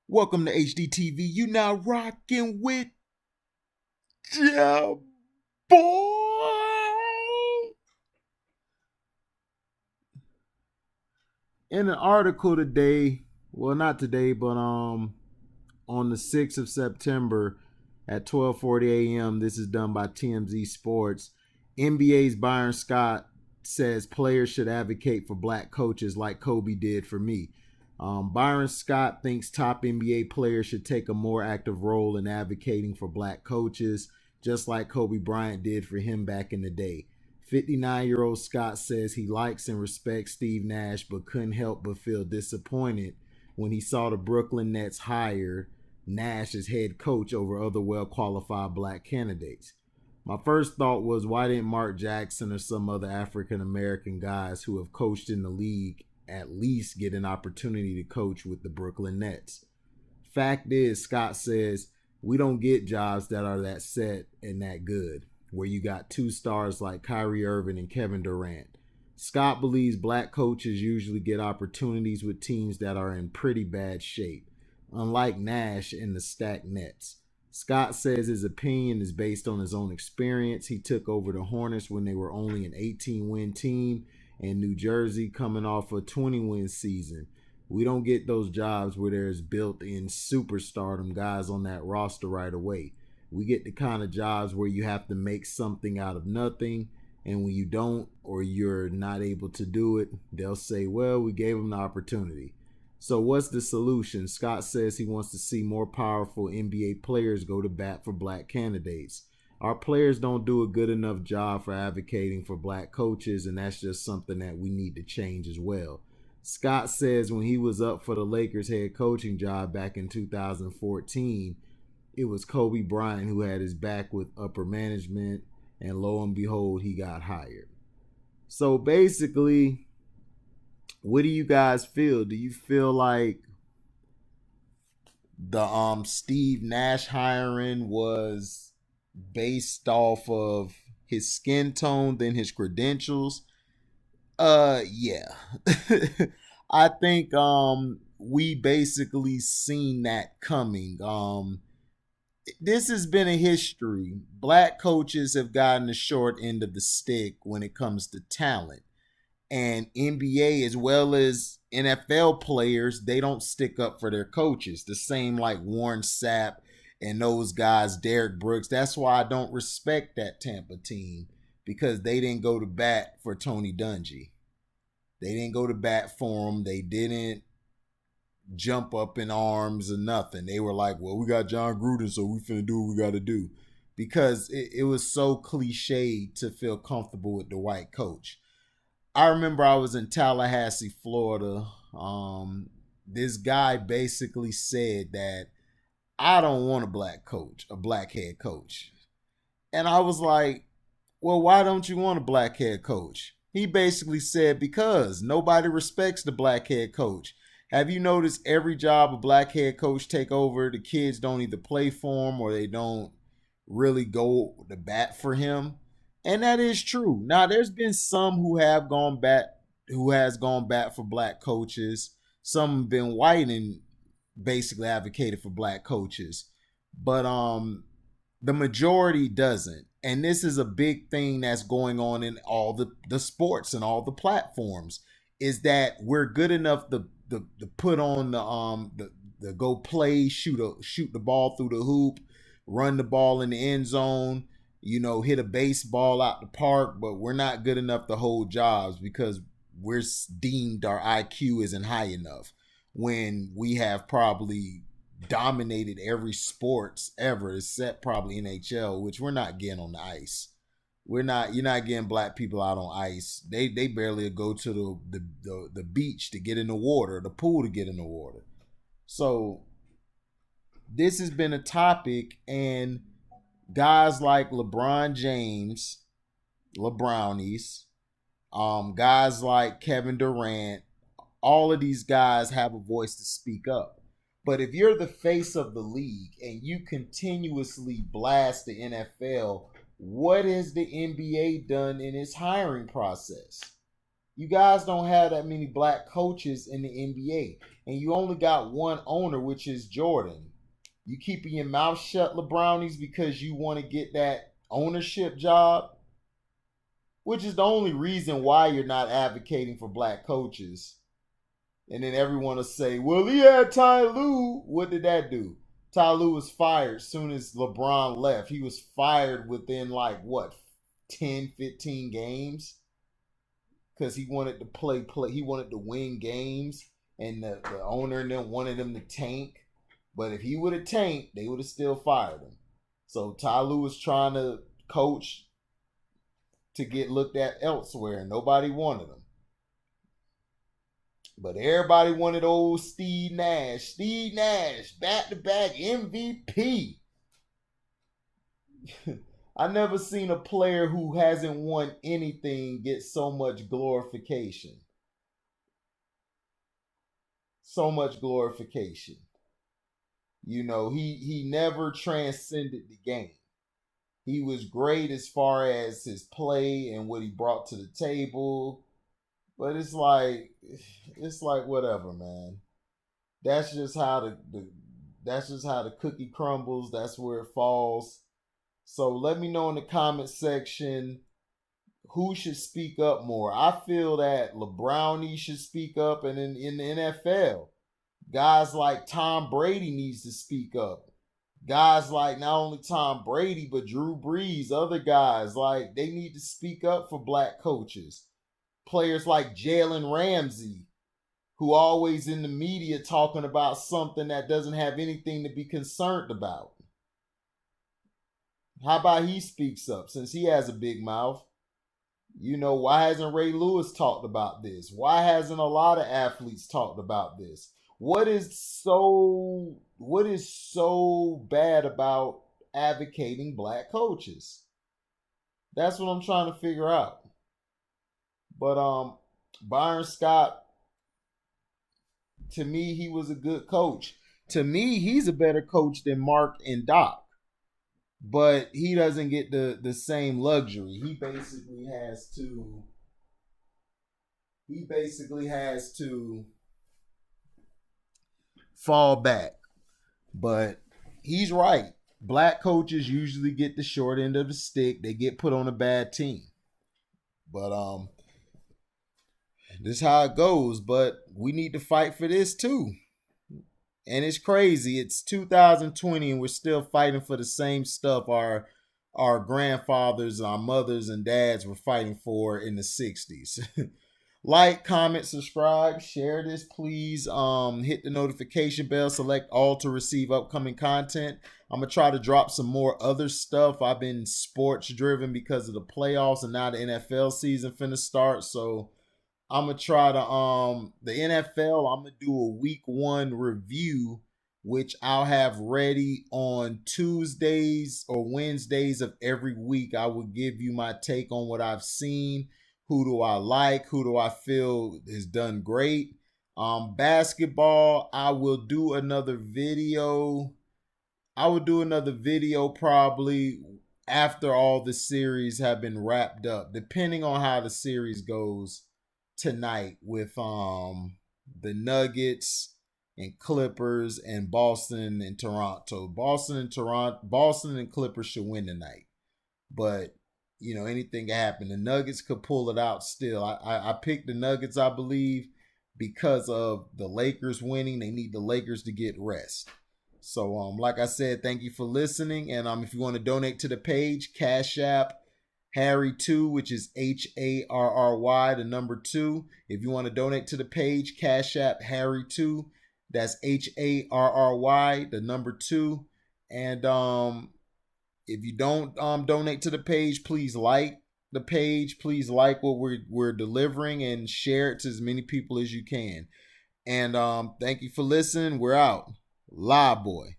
Welcome to HDTV. You now rocking with ya boy. In an article today, well not today, but on the 6th of September at 12:40 a.m. This is done by TMZ Sports. NBA's Byron Scott says players should advocate for black coaches like Kobe did for me. Byron Scott thinks top NBA players should take a more active role in advocating for black coaches, just like Kobe Bryant did for him back in the day. 59-year-old Scott says he likes and respects Steve Nash, but couldn't help but feel disappointed when he saw the Brooklyn Nets hire Nash as head coach over other well-qualified black candidates. My first thought was, why didn't Mark Jackson or some other African-American guys who have coached in the league at least get an opportunity to coach with the Brooklyn Nets? Fact is, Scott says, we don't get jobs that are that set and that good, where you got two stars like Kyrie Irving and Kevin Durant. Scott believes black coaches usually get opportunities with teams that are in pretty bad shape, unlike Nash and the stacked Nets. Scott says his opinion is based on his own experience. He took over the Hornets when they were only an 18-win team, and New Jersey coming off a 20-win season. We don't get those jobs where there's built-in superstardom guys on that roster right away. We get the kind of jobs where you have to make something out of nothing, and when you don't or you're not able to do it, they'll say, well, we gave them the opportunity. So what's the solution? Scott says he wants to see more powerful NBA players go to bat for black candidates. Our players don't do a good enough job for advocating for black coaches, and that's just something that we need to change as well. Scott says when he was up for the Lakers head coaching job back in 2014, it was Kobe Bryant who had his back with upper management, and lo and behold, he got hired. So basically, what do you guys feel? Do you feel like the Steve Nash hiring was based off of his skin tone than his credentials? Yeah. I think we basically seen that coming. This has been a history. Black coaches have gotten the short end of the stick when it comes to talent. And NBA as well as NFL players, they don't stick up for their coaches. The same like Warren Sapp and those guys, Derek Brooks. That's why I don't respect that Tampa team, because they didn't go to bat for Tony Dungy. They didn't go to bat for him. They didn't jump up in arms or nothing. They were like, well, we got John Gruden, so we finna do what we got to do. Because it was so cliche to feel comfortable with the white coach. I remember I was in Tallahassee, Florida. This guy basically said that I don't want a black coach, a black head coach. And I was like, well, why don't you want a black head coach? He basically said, because nobody respects the black head coach. Have you noticed every job a black head coach take over, the kids don't either play for him or they don't really go to bat for him? And that is true. Now, there's been some who has gone back for black coaches. Some have been white and basically advocated for black coaches. But the majority doesn't. And this is a big thing that's going on in all the sports and all the platforms, is that we're good enough to put on the go play, shoot the ball through the hoop, run the ball in the end zone, hit a baseball out the park, but we're not good enough to hold jobs because we're deemed our IQ isn't high enough, when we have probably dominated every sports ever except probably NHL, which we're not getting on the ice. You're not getting black people out on ice. They barely go to the beach to get in the water, the pool to get in the water. So this has been a topic, and guys like LeBron James, LeBrownies, guys like Kevin Durant, all of these guys have a voice to speak up. But if you're the face of the league and you continuously blast the NFL, what has the NBA done in its hiring process? You guys don't have that many black coaches in the NBA, and you only got one owner, which is Jordan. You keeping your mouth shut, LeBrownies, because you want to get that ownership job, which is the only reason why you're not advocating for black coaches. And then everyone will say, well, he had Ty Lue. What did that do? Ty Lue was fired as soon as LeBron left. He was fired within like what, 10, 15 games? Because he wanted to play. He wanted to win games, and the owner and them wanted him to tank. But if he would have tanked, they would have still fired him. So Ty Lue was trying to coach to get looked at elsewhere, and nobody wanted him. But everybody wanted old Steve Nash. Steve Nash, back-to-back MVP. I never seen a player who hasn't won anything get so much glorification. So much glorification. You know, he never transcended the game. He was great as far as his play and what he brought to the table. But it's like whatever, man. That's just how the cookie crumbles. That's where it falls. So let me know in the comment section who should speak up more. I feel that LeBrownie should speak up, and in the NFL, guys like Tom Brady needs to speak up. Guys like not only Tom Brady but Drew Brees, other guys, like they need to speak up for black coaches. Players like Jalen Ramsey, who always in the media talking about something that doesn't have anything to be concerned about. How about he speaks up since he has a big mouth? You know, why hasn't Ray Lewis talked about this? Why hasn't a lot of athletes talked about this? What is so bad about advocating black coaches? That's what I'm trying to figure out. But Byron Scott, to me, he was a good coach. To me, he's a better coach than Mark and Doc. But he doesn't get the same luxury. He basically has to fall back. But he's right. Black coaches usually get the short end of the stick. They get put on a bad team. But this is how it goes. But we need to fight for this too. And it's crazy. It's 2020 and we're still fighting for the same stuff our grandfathers, our mothers and dads were fighting for in the 60s. Like, comment, subscribe, share this, please. Hit the notification bell, select all to receive upcoming content. I'm going to try to drop some more other stuff. I've been sports driven because of the playoffs and now the NFL season finna start. So I'm going to try to, the NFL, I'm going to do a week 1 review, which I'll have ready on Tuesdays or Wednesdays of every week. I will give you my take on what I've seen. Who do I like? Who do I feel has done great? Basketball, I will do another video. Probably after all the series have been wrapped up, depending on how the series goes tonight with the Nuggets and Clippers and Boston and Toronto. Boston and Clippers should win tonight. But you know, anything can happen. The Nuggets could pull it out still. I picked the Nuggets, I believe, because of the Lakers winning. They need the Lakers to get rest. So, like I said, thank you for listening. And if you want to donate to the page, Cash App Harry2, which is HARRY, the number 2. If you want to donate to the page, Cash App Harry2, that's HARRY, the number 2. And if you don't donate to the page, please like the page. Please like what we're delivering and share it to as many people as you can. And thank you for listening. We're out. Live boy.